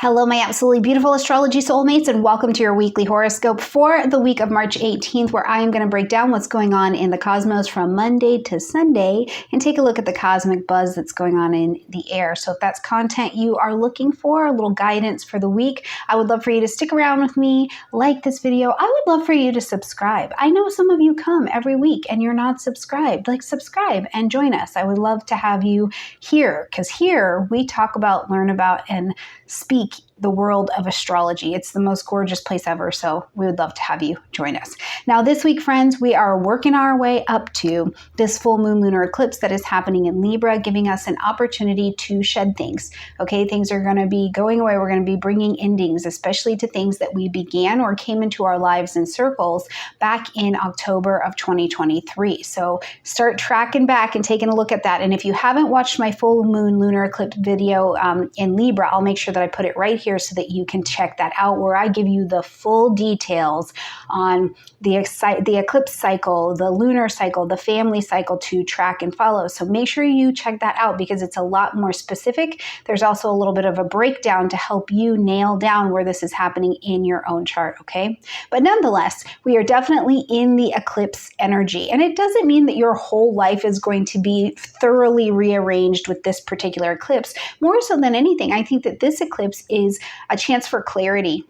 Hello, my absolutely beautiful astrology soulmates, and welcome to your weekly horoscope for the week of March 18th, where I am going to break down what's going on in the cosmos from Monday to Sunday and take a look at the cosmic buzz that's going on in the air. So if that's content you are looking for, a little guidance for the week, I would love for you to stick around with me, like this video. I would love for you to subscribe. I know some of you come every week and you're not subscribed. Subscribe and join us. I would love to have you here, because here we talk about, learn about, and speak the world of astrology. It's the most gorgeous place ever, so we would love to have you join us. Now this week, friends, we are working our way up to this full moon lunar eclipse that is happening in Libra, giving us an opportunity to shed things. Okay, things are going to be going away. We're going to be bringing endings, especially to things that we began or came into our lives in circles back in October of 2023. So start tracking back and taking a look at that. And if you haven't watched my full moon lunar eclipse video in Libra, I'll make sure that I put it right here so that you can check that out, where I give you the full details on the eclipse cycle, the lunar cycle, the family cycle to track and follow. So make sure you check that out because it's a lot more specific. There's also a little bit of a breakdown to help you nail down where this is happening in your own chart, okay? But nonetheless, we are definitely in the eclipse energy, and it doesn't mean that your whole life is going to be thoroughly rearranged with this particular eclipse. More so than anything, I think that this eclipse is a chance for clarity,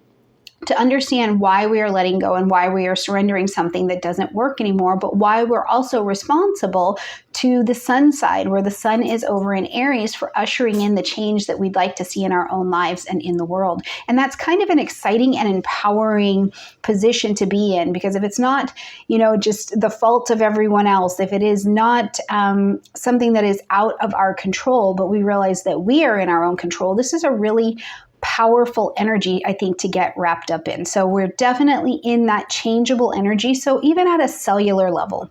to understand why we are letting go and why we are surrendering something that doesn't work anymore, but why we're also responsible to the sun side, where the sun is over in Aries, for ushering in the change that we'd like to see in our own lives and in the world. And that's kind of an exciting and empowering position to be in, because if it's not, just the fault of everyone else, if it is not something that is out of our control, but we realize that we are in our own control, this is a really powerful energy, I think, to get wrapped up in. So we're definitely in that changeable energy. So even at a cellular level,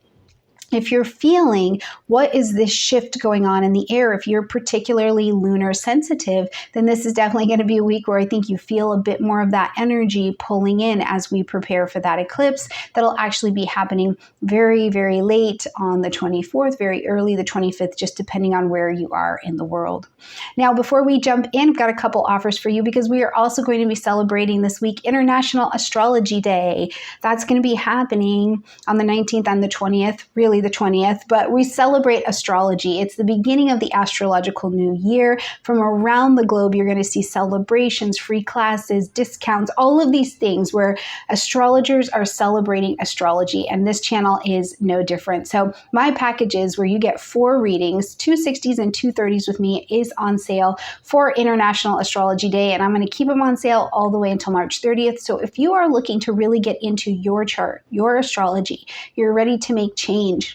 if you're feeling what is this shift going on in the air, if you're particularly lunar sensitive, then this is definitely going to be a week where I think you feel a bit more of that energy pulling in as we prepare for that eclipse. That'll actually be happening very, very late on the 24th, very early the 25th, just depending on where you are in the world. Now, before we jump in, I've got a couple offers for you, because we are also going to be celebrating this week International Astrology Day. That's going to be happening on the 19th and the 20th, really the 20th, but we celebrate astrology. It's the beginning of the astrological new year. From around the globe, you're going to see celebrations, free classes, discounts, all of these things where astrologers are celebrating astrology, and this channel is no different. So my packages, where you get 4 readings, 2 60s and 2 30s with me, is on sale for International Astrology Day, and I'm going to keep them on sale all the way until March 30th. So if you are looking to really get into your chart, your astrology, you're ready to make change,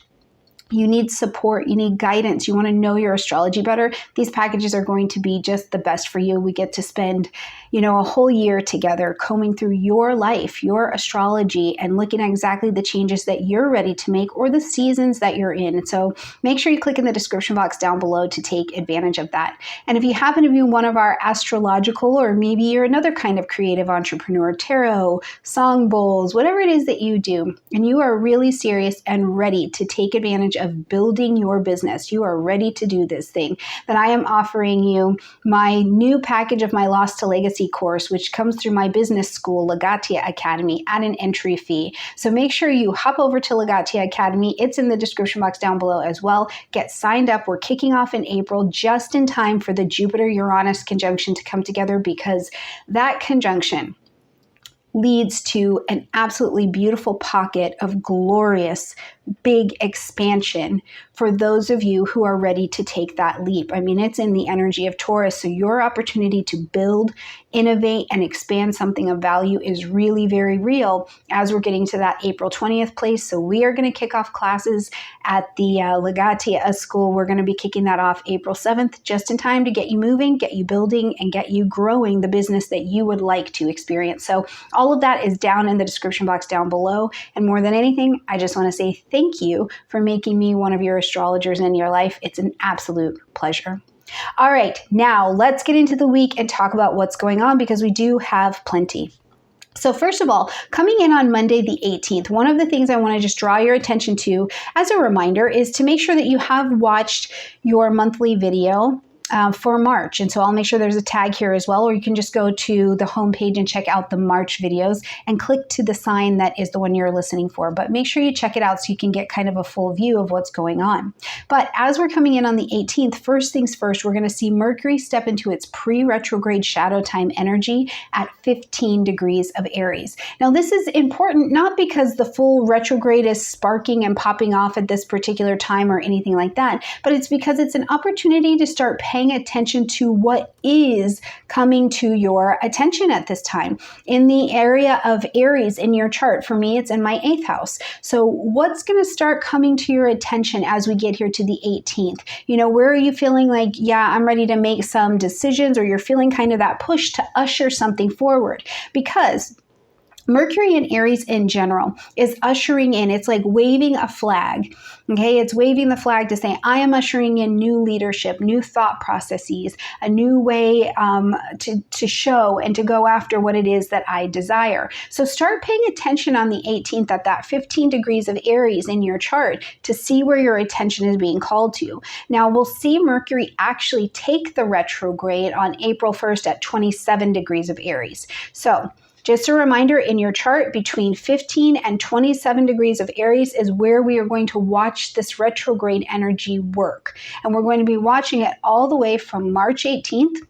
you need support, you need guidance, you want to know your astrology better, these packages are going to be just the best for you. We get to spend, a whole year together combing through your life, your astrology, and looking at exactly the changes that you're ready to make or the seasons that you're in. So make sure you click in the description box down below to take advantage of that. And if you happen to be one of our astrological, or maybe you're another kind of creative entrepreneur, tarot, song bowls, whatever it is that you do, and you are really serious and ready to take advantage of building your business, you are ready to do this thing, then I am offering you my new package of my Lost to Legacy course, which comes through my business school, Legatia Academy, at an entry fee. So make sure you hop over to Legatia Academy. It's in the description box down below as well. Get signed up. We're kicking off in April, just in time for the Jupiter-Uranus conjunction to come together, because that conjunction leads to an absolutely beautiful pocket of glorious, big expansion for those of you who are ready to take that leap. I mean, it's in the energy of Taurus, so your opportunity to build, innovate, and expand something of value is really very real as we're getting to that April 20th place. So we are going to kick off classes at the Legatia School. We're going to be kicking that off April 7th, just in time to get you moving, get you building, and get you growing the business that you would like to experience. So all of that is down in the description box down below. And more than anything, I just want to say thank you for making me one of your astrologers in your life. It's an absolute pleasure. All right, now let's get into the week and talk about what's going on, because we do have plenty. So first of all, coming in on Monday the 18th, one of the things I want to just draw your attention to as a reminder is to make sure that you have watched your monthly video for March. And so I'll make sure there's a tag here as well, or you can just go to the homepage and check out the March videos and click to the sign that is the one you're listening for. But make sure you check it out so you can get kind of a full view of what's going on. But as we're coming in on the 18th, first things first, we're going to see Mercury step into its pre-retrograde shadow time energy at 15 degrees of Aries. Now, this is important not because the full retrograde is sparking and popping off at this particular time or anything like that, but it's because it's an opportunity to start paying attention to what is coming to your attention at this time. In the area of Aries in your chart, for me, it's in my 8th house. So what's going to start coming to your attention as we get here to the 18th? You know, where are you feeling like, yeah, I'm ready to make some decisions, or you're feeling kind of that push to usher something forward? Because Mercury in Aries in general is ushering in, it's like waving a flag, okay? It's waving the flag to say, I am ushering in new leadership, new thought processes, a new way to show and to go after what it is that I desire. So start paying attention on the 18th at that 15 degrees of Aries in your chart to see where your attention is being called to. Now, we'll see Mercury actually take the retrograde on April 1st at 27 degrees of Aries. So just a reminder, in your chart, between 15 and 27 degrees of Aries is where we are going to watch this retrograde energy work. And we're going to be watching it all the way from March 18th.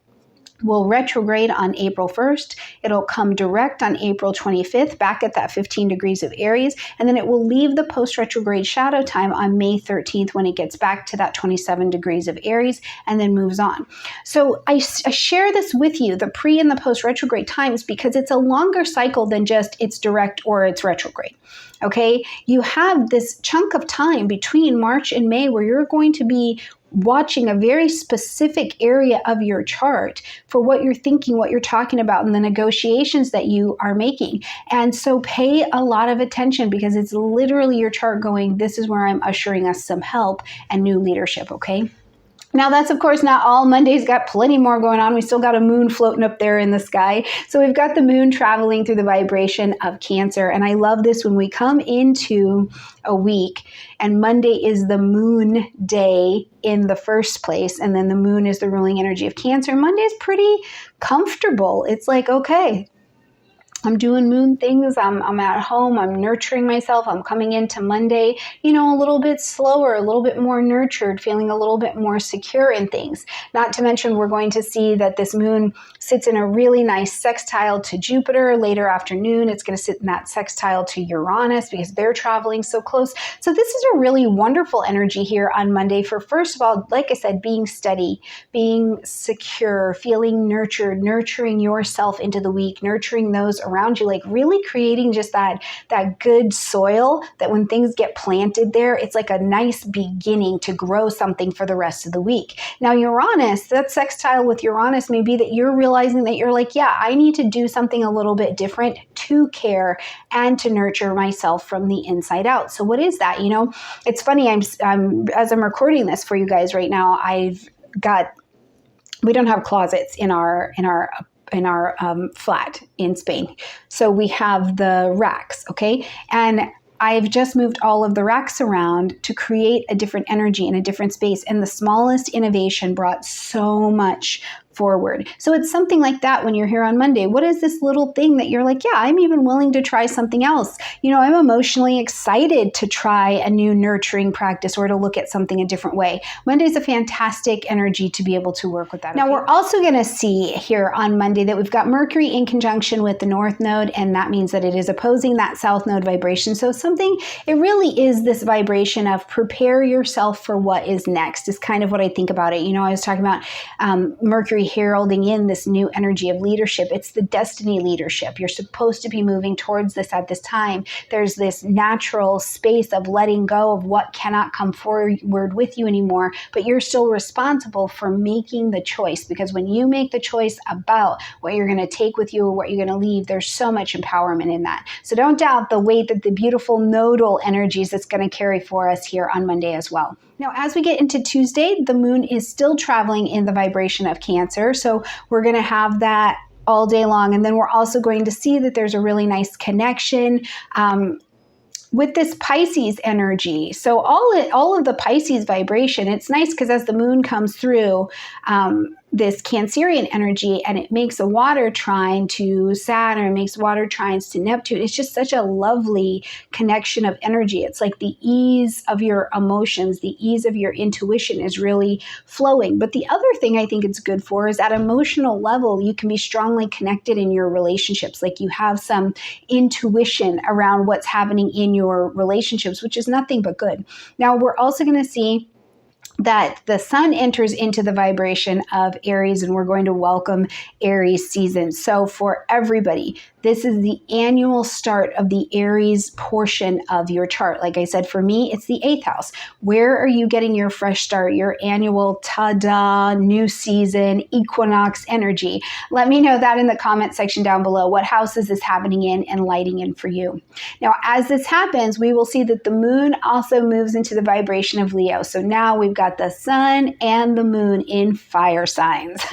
Will retrograde on April 1st. It'll come direct on April 25th, back at that 15 degrees of Aries, and then it will leave the post-retrograde shadow time on May 13th when it gets back to that 27 degrees of Aries and then moves on. So I share this with you, the pre and the post-retrograde times, because it's a longer cycle than just it's direct or it's retrograde. Okay, you have this chunk of time between March and May where you're going to be watching a very specific area of your chart for what you're thinking, what you're talking about, and the negotiations that you are making. And so pay a lot of attention, because it's literally your chart going, this is where I'm ushering us some help and new leadership, okay? Now, that's, of course, not all. Monday's got plenty more going on. We still got a moon floating up there in the sky. So we've got the moon traveling through the vibration of Cancer. And I love this when we come into a week and Monday is the moon day in the first place, and then the moon is the ruling energy of Cancer. Monday's pretty comfortable. It's like, okay, I'm doing moon things. I'm at home. I'm nurturing myself. I'm coming into Monday, you know, a little bit slower, a little bit more nurtured, feeling a little bit more secure in things. Not to mention, we're going to see that this moon sits in a really nice sextile to Jupiter later afternoon. It's going to sit in that sextile to Uranus because they're traveling so close. So this is a really wonderful energy here on Monday for, first of all, like I said, being steady, being secure, feeling nurtured, nurturing yourself into the week, nurturing those around you, like really creating just that good soil that when things get planted there, it's like a nice beginning to grow something for the rest of the week. Now, Uranus, that sextile with Uranus may be that you're realizing that you're like, yeah, I need to do something a little bit different to care and to nurture myself from the inside out. So what is that? You know, it's funny, I'm as I'm recording this for you guys right now, we don't have closets in our flat in Spain. So we have the racks, okay? And I've just moved all of the racks around to create a different energy in a different space. And the smallest innovation brought so much forward. So it's something like that when you're here on Monday. What is this little thing that you're like, yeah, I'm even willing to try something else. You know, I'm emotionally excited to try a new nurturing practice or to look at something a different way. Monday's a fantastic energy to be able to work with that. Now, we're also going to see here on Monday that we've got Mercury in conjunction with the North Node, and that means that it is opposing that South Node vibration. So it really is this vibration of prepare yourself for what is next is kind of what I think about it. You know, I was talking about Mercury heralding in this new energy of leadership. It's the destiny leadership. You're supposed to be moving towards this at this time. There's this natural space of letting go of what cannot come forward with you anymore, but you're still responsible for making the choice, because when you make the choice about what you're going to take with you or what you're going to leave, there's so much empowerment in that. So don't doubt the weight that the beautiful nodal energies that's going to carry for us here on Monday as well. Now, as we get into Tuesday, the moon is still traveling in the vibration of Cancer. So we're going to have that all day long. And then we're also going to see that there's a really nice connection with this Pisces energy, so all of the Pisces vibration, it's nice because as the moon comes through this Cancerian energy and it makes a water trine to Saturn, makes water trines to Neptune, it's just such a lovely connection of energy. It's like the ease of your emotions, the ease of your intuition is really flowing. But the other thing I think it's good for is at emotional level, you can be strongly connected in your relationships. Like you have some intuition around what's happening in your relationships, which is nothing but good. Now, we're also going to see that the sun enters into the vibration of Aries, and we're going to welcome Aries season. So for everybody, this is the annual start of the Aries portion of your chart. Like I said, for me, it's the 8th house. Where are you getting your fresh start, your annual ta-da, new season, equinox energy? Let me know that in the comment section down below. What house is this happening in and lighting in for you? Now, as this happens, we will see that the moon also moves into the vibration of Leo. So now we've got the sun and the moon in fire signs.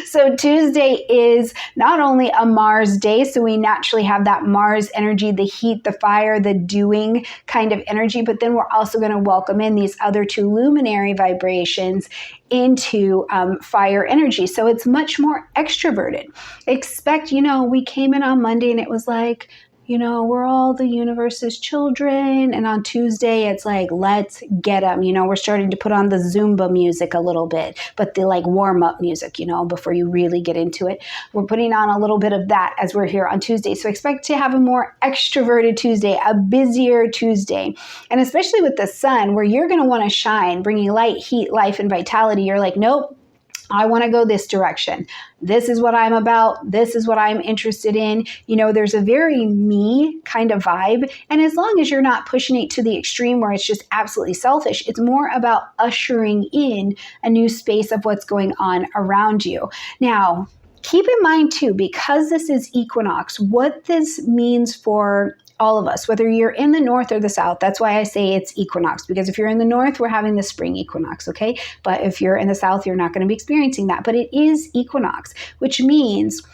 So Tuesday is not only a Mars day, so we naturally have that Mars energy, the heat, the fire, the doing kind of energy, but then we're also going to welcome in these other two luminary vibrations into fire energy. So it's much more extroverted. Expect, we came in on Monday and it was like, we're all the universe's children. And on Tuesday, it's like, let's get them. We're starting to put on the Zumba music a little bit, but the warm up music, before you really get into it. We're putting on a little bit of that as we're here on Tuesday. So expect to have a more extroverted Tuesday, a busier Tuesday. And especially with the sun, where you're going to want to shine, bringing light, heat, life, and vitality. You're like, nope. I want to go this direction. This is what I'm about. This is what I'm interested in. There's a very me kind of vibe. And as long as you're not pushing it to the extreme where it's just absolutely selfish, it's more about ushering in a new space of what's going on around you. Now, keep in mind too, because this is equinox, what this means for all of us, whether you're in the north or the south. That's why I say it's equinox, because if you're in the north, we're having the spring equinox, okay? But if you're in the south, you're not going to be experiencing that. But it is equinox, which means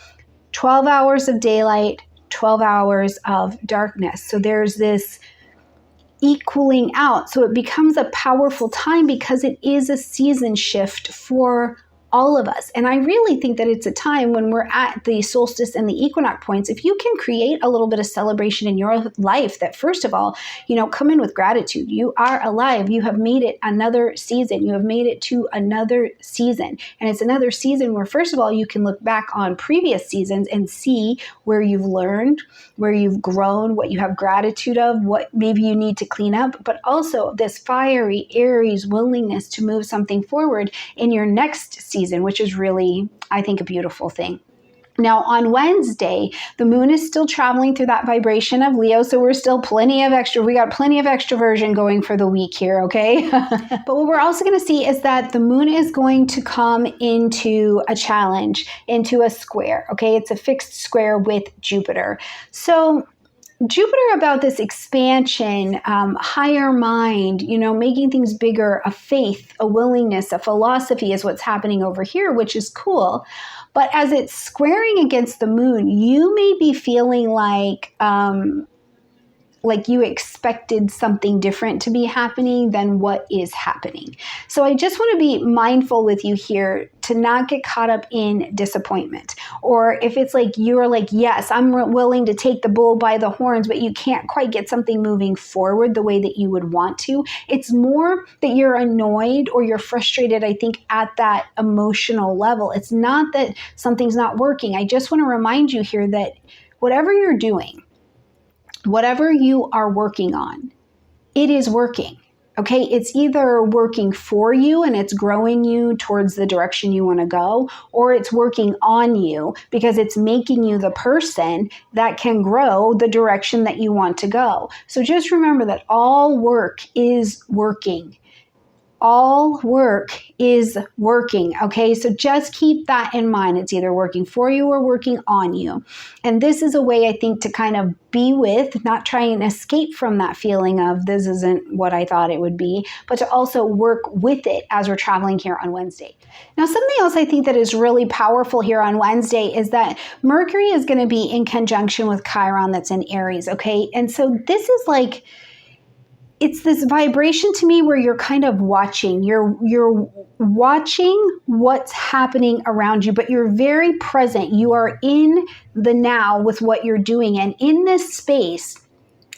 12 hours of daylight, 12 hours of darkness. So there's this equaling out. So it becomes a powerful time because it is a season shift for all of us. And I really think that it's a time when we're at the solstice and the equinox points, if you can create a little bit of celebration in your life, that first of all, come in with gratitude. You are alive. You have made it another season. You have made it to another season. And it's another season where, first of all, you can look back on previous seasons and see where you've learned, where you've grown, what you have gratitude of, what maybe you need to clean up, but also this fiery Aries willingness to move something forward in your next season, which is really, I think, a beautiful thing. Now, on Wednesday, the moon is still traveling through that vibration of Leo, so we got plenty of extroversion going for the week here, okay? But what we're also going to see is that the moon is going to come into a challenge, into a square, okay? It's a fixed square with Jupiter. So Jupiter about this expansion, higher mind, making things bigger, a faith, a willingness, a philosophy is what's happening over here, which is cool. But as it's squaring against the moon, you may be feeling like you expected something different to be happening than what is happening. So I just want to be mindful with you here to not get caught up in disappointment. Or if it's like you're like, yes, I'm willing to take the bull by the horns, but you can't quite get something moving forward the way that you would want to. It's more that you're annoyed or you're frustrated, I think, at that emotional level. It's not that something's not working. I just want to remind you here that whatever you're doing, whatever you are working on, it is working, okay? It's either working for you and it's growing you towards the direction you want to go, or it's working on you because it's making you the person that can grow the direction that you want to go. So just remember that all work is working. all work is working, okay? So just keep that in mind. It's either working for you or working on you. And this is a way, I think, to kind of be with, not try and escape from that feeling of this isn't what I thought it would be, but to also work with it as we're traveling here on Wednesday. Now, something else I think that is really powerful here on Wednesday is that Mercury is going to be in conjunction with Chiron that's in Aries, okay? And so this is like, it's this vibration to me where you're kind of watching. You're watching what's happening around you, but you're very present. You are in the now with what you're doing. And in this space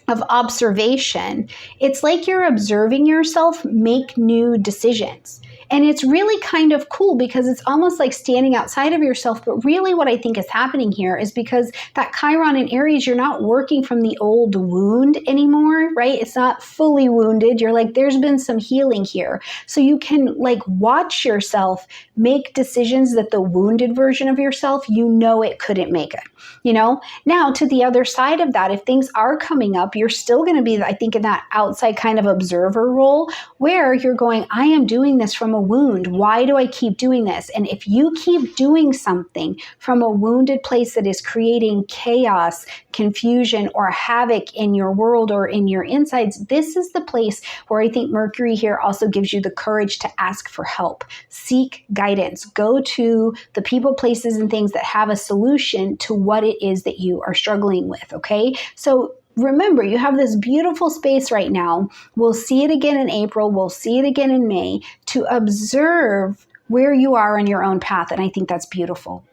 of observation, it's like you're observing yourself make new decisions. And it's really kind of cool because it's almost like standing outside of yourself. But really what I think is happening here is because that Chiron in Aries, you're not working from the old wound anymore, right? It's not fully wounded. You're like, there's been some healing here. So you can like watch yourself make decisions that the wounded version of yourself, you know, it couldn't make it, you know? Now to the other side of that, if things are coming up, you're still going to be, I think, in that outside kind of observer role where you're going, I am doing this from a wound. Why do I keep doing this? And if you keep doing something from a wounded place that is creating chaos, confusion, or havoc in your world or in your insides, this is the place where I think Mercury here also gives you the courage to ask for help, seek guidance, go to the people, places, and things that have a solution to what it is that you are struggling with, okay? So remember, you have this beautiful space right now. We'll see it again in April. We'll see it again in May to observe where you are on your own path. And I think that's beautiful.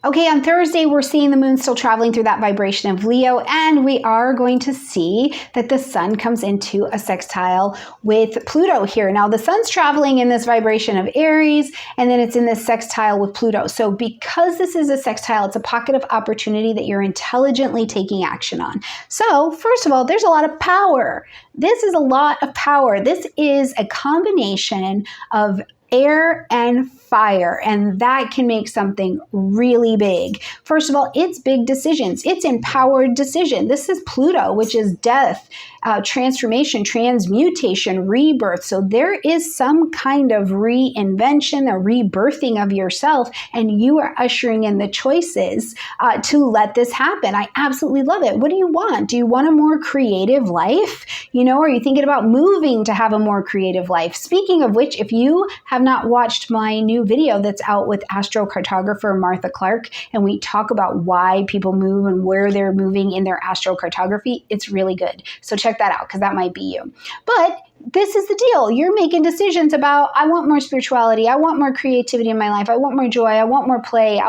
Okay, on Thursday, we're seeing the moon still traveling through that vibration of Leo, and we are going to see that the sun comes into a sextile with Pluto here. Now, the sun's traveling in this vibration of Aries, and then it's in this sextile with Pluto. So because this is a sextile, it's a pocket of opportunity that you're intelligently taking action on. So first of all, there's a lot of power. This is a lot of power. This is a combination of air and fire, and that can make something really big. First of all, it's big decisions. It's empowered decision. This is Pluto, which is death, transformation, transmutation, rebirth. So there is some kind of reinvention, a rebirthing of yourself, and you are ushering in the choices to let this happen. I absolutely love it. What do you want? Do you want a more creative life? You know, are you thinking about moving to have a more creative life? Speaking of which, if you have not watched my new video that's out with astrocartographer Martha Clark, and we talk about why people move and where they're moving in their astrocartography, it's really good. So check that out because that might be you. But this is the deal. You're making decisions about, I want more spirituality. I want more creativity in my life. I want more joy. I want more play.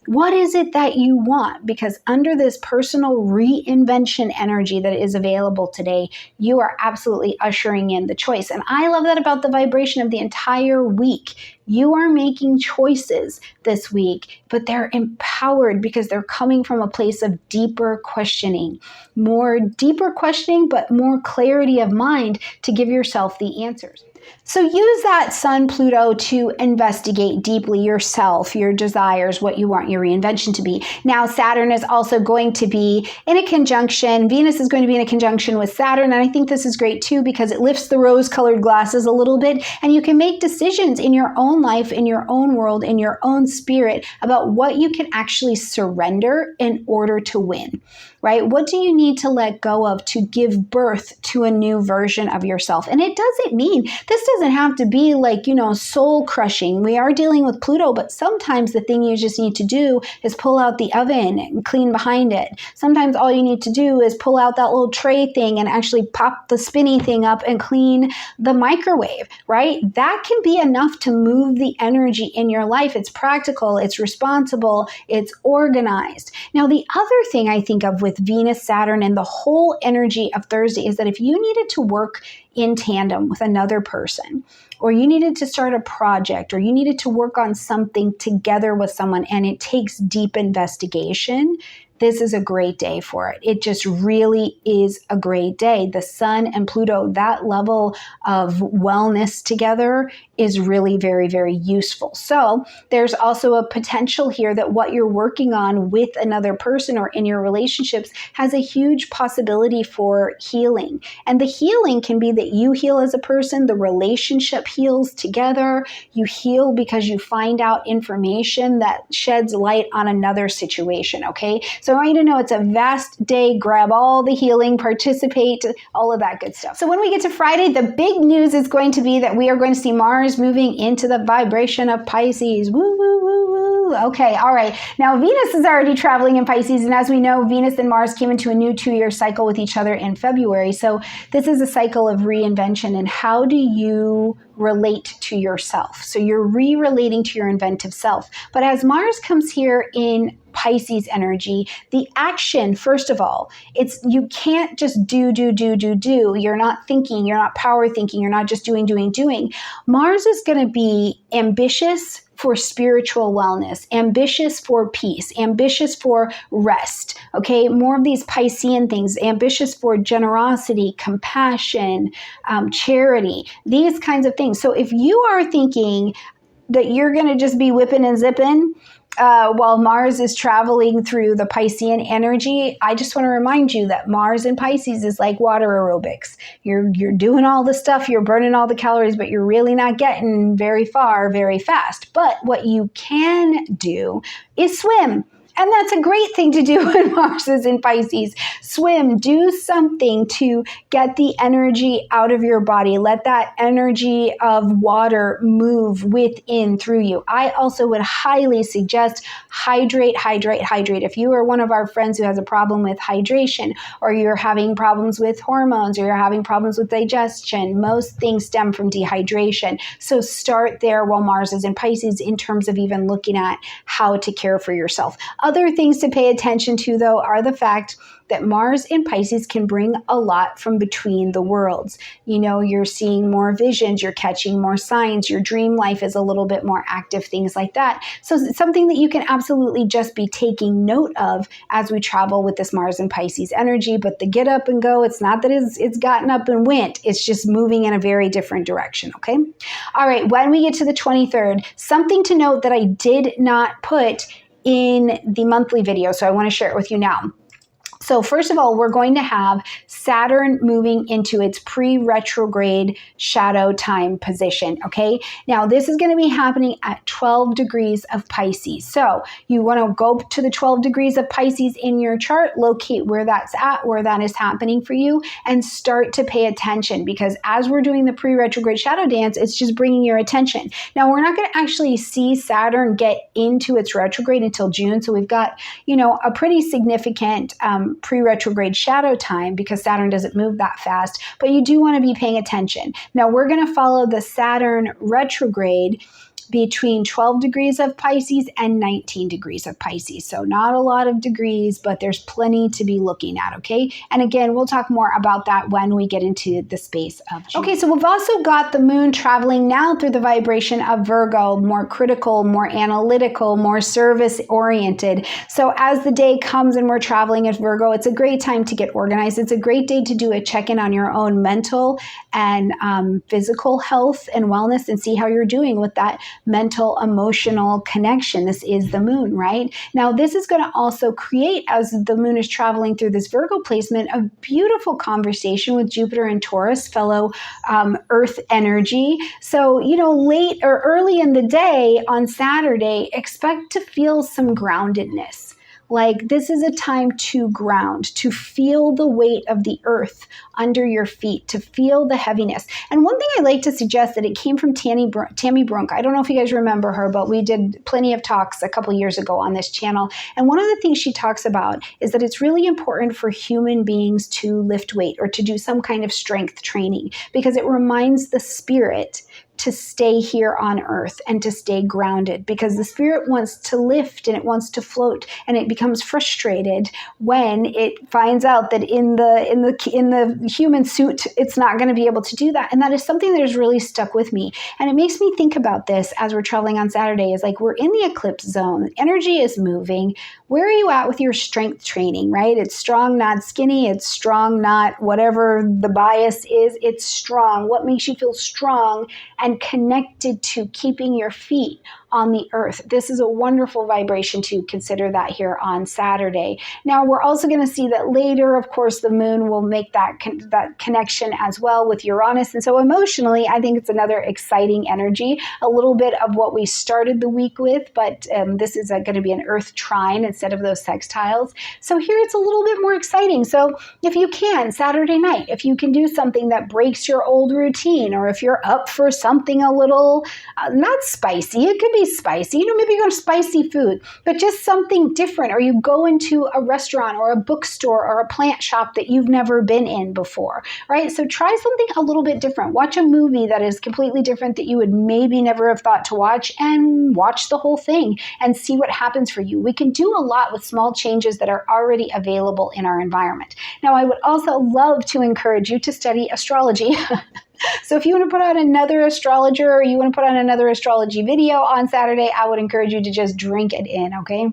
What is it that you want? Because under this personal reinvention energy that is available today, you are absolutely ushering in the choice. And I love that about the vibration of the entire week. You are making choices this week, but they're empowered because they're coming from a place of deeper questioning, but more clarity of mind to give yourself the answers. So use that Sun Pluto to investigate deeply yourself, your desires, what you want your reinvention to be. Now, Saturn is also going to be in a conjunction. Venus is going to be in a conjunction with Saturn. And I think this is great too, because it lifts the rose-colored glasses a little bit, and you can make decisions in your own life, in your own world, in your own spirit about what you can actually surrender in order to win. Right? What do you need to let go of to give birth to a new version of yourself? And it doesn't mean, this doesn't have to be like, soul crushing. We are dealing with Pluto, but sometimes the thing you just need to do is pull out the oven and clean behind it. Sometimes all you need to do is pull out that little tray thing and actually pop the spinny thing up and clean the microwave, right? That can be enough to move the energy in your life. It's practical, it's responsible, it's organized. Now, the other thing I think of with Venus, Saturn, and the whole energy of Thursday is that if you needed to work in tandem with another person, or you needed to start a project, or you needed to work on something together with someone, and it takes deep investigation, this is a great day for it. It just really is a great day. The Sun and Pluto, that level of wellness together is really very, very useful. So there's also a potential here that what you're working on with another person or in your relationships has a huge possibility for healing. And the healing can be that you heal as a person, the relationship heals together, you heal because you find out information that sheds light on another situation, okay? So I want you to know it's a vast day. Grab all the healing, participate, all of that good stuff. So when we get to Friday, the big news is going to be that we are going to see Mars moving into the vibration of Pisces. Woo, woo, woo, woo. Okay, all right. Now, Venus is already traveling in Pisces, and as we know, Venus and Mars came into a new 2-year cycle with each other in February. So this is a cycle of reinvention, and how do you relate to yourself? So you're re-relating to your inventive self. But as Mars comes here in Pisces energy, the action, first of all, you can't just do. You're not thinking, you're not power thinking, you're not just doing. Mars is going to be ambitious for spiritual wellness, ambitious for peace, ambitious for rest, okay? More of these Piscean things, ambitious for generosity, compassion, charity, these kinds of things. So if you are thinking that you're going to just be whipping and zipping, while Mars is traveling through the Piscean energy, I just want to remind you that Mars in Pisces is like water aerobics. You're doing all the stuff, you're burning all the calories, but you're really not getting very far very fast. But what you can do is swim. And that's a great thing to do when Mars is in Pisces. Swim, do something to get the energy out of your body. Let that energy of water move within through you. I also would highly suggest hydrate. If you are one of our friends who has a problem with hydration, or you're having problems with hormones, or you're having problems with digestion, most things stem from dehydration. So start there while Mars is in Pisces in terms of even looking at how to care for yourself. Other things to pay attention to, though, are the fact that Mars in Pisces can bring a lot from between the worlds. You know, you're seeing more visions, you're catching more signs, your dream life is a little bit more active, things like that. So it's something that you can absolutely just be taking note of as we travel with this Mars and Pisces energy. But the get up and go, it's not that it's gotten up and went, it's just moving in a very different direction, okay? All right, when we get to the 23rd, something to note that I did not put in the monthly video, so I want to share it with you now. So first of all, we're going to have Saturn moving into its pre-retrograde shadow time position, okay? Now, this is going to be happening at 12 degrees of Pisces. So you want to go to the 12 degrees of Pisces in your chart, locate where that's at, where that is happening for you, and start to pay attention, because as we're doing the pre-retrograde shadow dance, it's just bringing your attention. Now, we're not going to actually see Saturn get into its retrograde until June, so we've got, you know, a pretty significant pre-retrograde shadow time because Saturn doesn't move that fast, but you do want to be paying attention. Now we're going to follow the Saturn retrograde between 12 degrees of Pisces and 19 degrees of Pisces. So not a lot of degrees, but there's plenty to be looking at, okay? And again, we'll talk more about that when we get into the space of June. Okay, so we've also got the moon traveling now through the vibration of Virgo, more critical, more analytical, more service-oriented. So as the day comes and we're traveling at Virgo, it's a great time to get organized. It's a great day to do a check-in on your own mental and physical health and wellness and see how you're doing with that mental, emotional connection. This is the moon, right? Now, this is going to also create, as the moon is traveling through this Virgo placement, a beautiful conversation with Jupiter and Taurus, fellow Earth energy. So, you know, late or early in the day on Saturday, expect to feel some groundedness. Like this is a time to ground, to feel the weight of the earth under your feet, to feel the heaviness. And one thing I like to suggest that it came from Tammy Brunk. I don't know if you guys remember her, but we did plenty of talks a couple years ago on this channel. And one of the things she talks about is that it's really important for human beings to lift weight or to do some kind of strength training, because it reminds the spirit to stay here on earth and to stay grounded, because the spirit wants to lift and it wants to float, and it becomes frustrated when it finds out that in the human suit it's not going to be able to do that. And that is something that has really stuck with me, and it makes me think about this as we're traveling on Saturday. Is like, we're in the eclipse zone, energy is moving. Where are you at with your strength training, right? It's strong, not skinny. It's strong, not whatever the bias is. It's strong. What makes you feel strong and and connected to keeping your feet on the earth. This is a wonderful vibration to consider that here on Saturday. Now, we're also going to see that later, of course, the moon will make that connection as well with Uranus. And so emotionally, I think it's another exciting energy, a little bit of what we started the week with, but this is going to be an earth trine instead of those sextiles. So here it's a little bit more exciting. So if you can, Saturday night, if you can do something that breaks your old routine, or if you're up for something a little, not spicy, it could be spicy, maybe you go to spicy food, but just something different, or you go into a restaurant or a bookstore or a plant shop that you've never been in before, right? So try something a little bit different. Watch a movie that is completely different that you would maybe never have thought to watch, and watch the whole thing and see what happens for you. We can do a lot with small changes that are already available in our environment. Now, I would also love to encourage you to study astrology. So if you want to put on another astrologer, or you want to put on another astrology video on Saturday, I would encourage you to just drink it in, okay?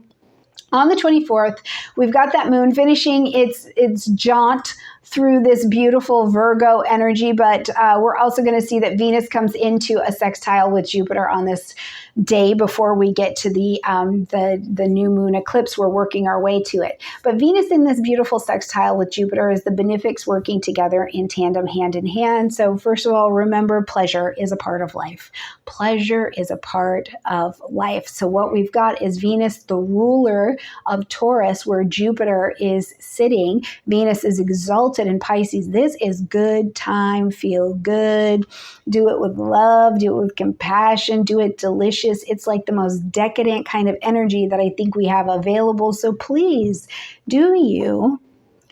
On the 24th, we've got that moon finishing its jaunt through this beautiful Virgo energy, but we're also going to see that Venus comes into a sextile with Jupiter on this day before we get to the new moon eclipse. We're working our way to it. But Venus in this beautiful sextile with Jupiter is the benefics working together in tandem, hand in hand. So first of all, remember, pleasure is a part of life. Pleasure is a part of life. So what we've got is Venus, the ruler of Taurus, where Jupiter is sitting. Venus is exalted in Pisces. This is good time, feel good. Do it with love, do it with compassion, do it delicious. It's like the most decadent kind of energy that I think we have available. So please, do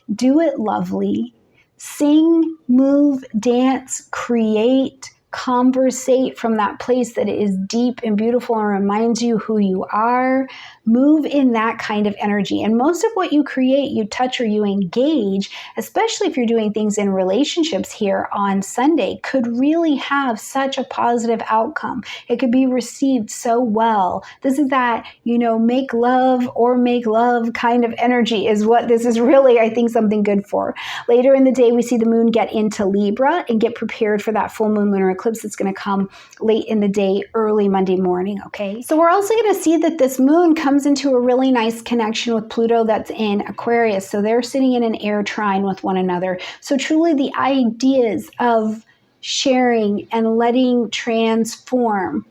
it lovely. Sing, move, dance, create, conversate from that place that is deep and beautiful and reminds you who you are. Move in that kind of energy. And most of what you create, you touch, or you engage, especially if you're doing things in relationships here on Sunday, could really have such a positive outcome. It could be received so well. This is that, make love or make love kind of energy is what this is really, I think, something good for. Later in the day, we see the moon get into Libra and get prepared for that full moon lunar eclipse that's going to come late in the day, early Monday morning, okay? So we're also going to see that this moon comes into a really nice connection with Pluto that's in Aquarius. So they're sitting in an air trine with one another. So truly the ideas of sharing and letting transform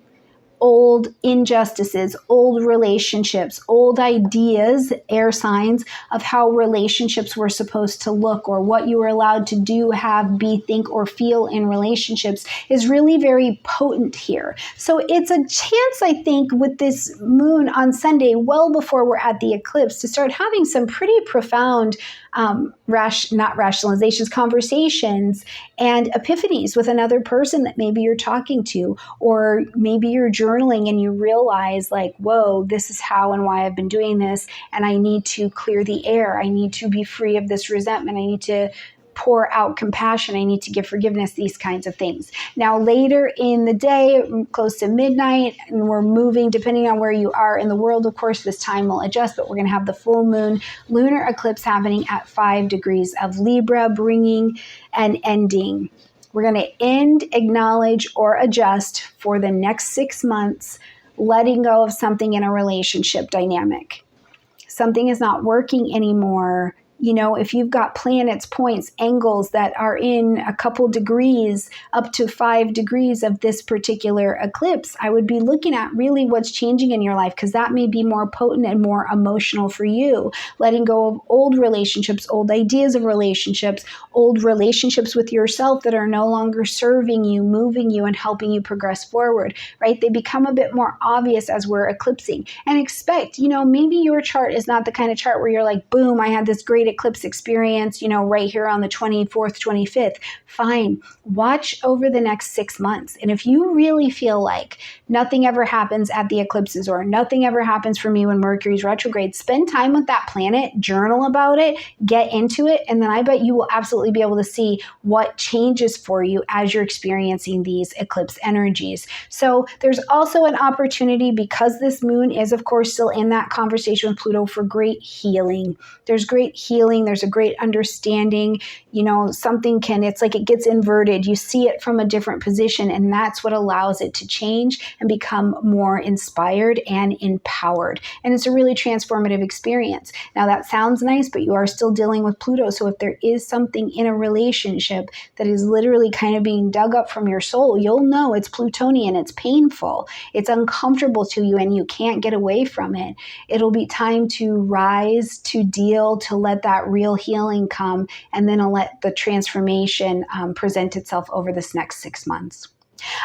old injustices, old relationships, old ideas, air signs of how relationships were supposed to look, or what you were allowed to do, have, be, think, or feel in relationships is really very potent here. So it's a chance, I think, with this moon on Sunday, well before we're at the eclipse, to start having some pretty profound conversations and epiphanies with another person that maybe you're talking to, or maybe you're journaling and you realize like, whoa, this is how and why I've been doing this, and I need to clear the air. I need to be free of this resentment. I need to pour out compassion. I need to give forgiveness, these kinds of things. Now, later in the day, close to midnight, and we're moving, depending on where you are in the world, of course, this time will adjust, but we're going to have the full moon lunar eclipse happening at 5 degrees of Libra, bringing an ending. We're going to end, acknowledge, or adjust for the next 6 months, letting go of something in a relationship dynamic. Something is not working anymore. If you've got planets, points, angles that are in a couple degrees, up to 5 degrees of this particular eclipse, I would be looking at really what's changing in your life, because that may be more potent and more emotional for you. Letting go of old relationships, old ideas of relationships, old relationships with yourself that are no longer serving you, moving you, and helping you progress forward, right? They become a bit more obvious as we're eclipsing. And expect, maybe your chart is not the kind of chart where you're like, boom, I had this great eclipse experience, right here on the 24th, 25th. Fine. Watch over the next 6 months. And if you really feel like nothing ever happens at the eclipses, or nothing ever happens for me when Mercury's retrograde, spend time with that planet, journal about it, get into it, and then I bet you will absolutely be able to see what changes for you as you're experiencing these eclipse energies. So there's also an opportunity, because this moon is, of course, still in that conversation with Pluto, for great healing. There's great healing healing. There's a great understanding. You know, something it's like it gets inverted. You see it from a different position, and that's what allows it to change and become more inspired and empowered. And it's a really transformative experience. Now, that sounds nice, but you are still dealing with Pluto. So if there is something in a relationship that is literally kind of being dug up from your soul, you'll know it's Plutonian, it's painful, it's uncomfortable to you, and you can't get away from it. It'll be time to rise, to deal, to let that real healing come, and then let the transformation present itself over this next 6 months.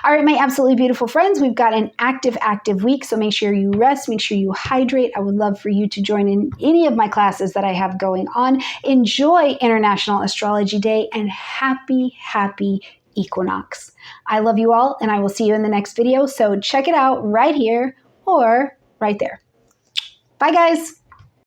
All right, my absolutely beautiful friends, we've got an active week, so make sure you rest, make sure you hydrate. I would love for you to join in any of my classes that I have going on. Enjoy International Astrology Day, and happy equinox. I love you all, and I will see you in the next video, so check it out right here or right there. Bye, guys.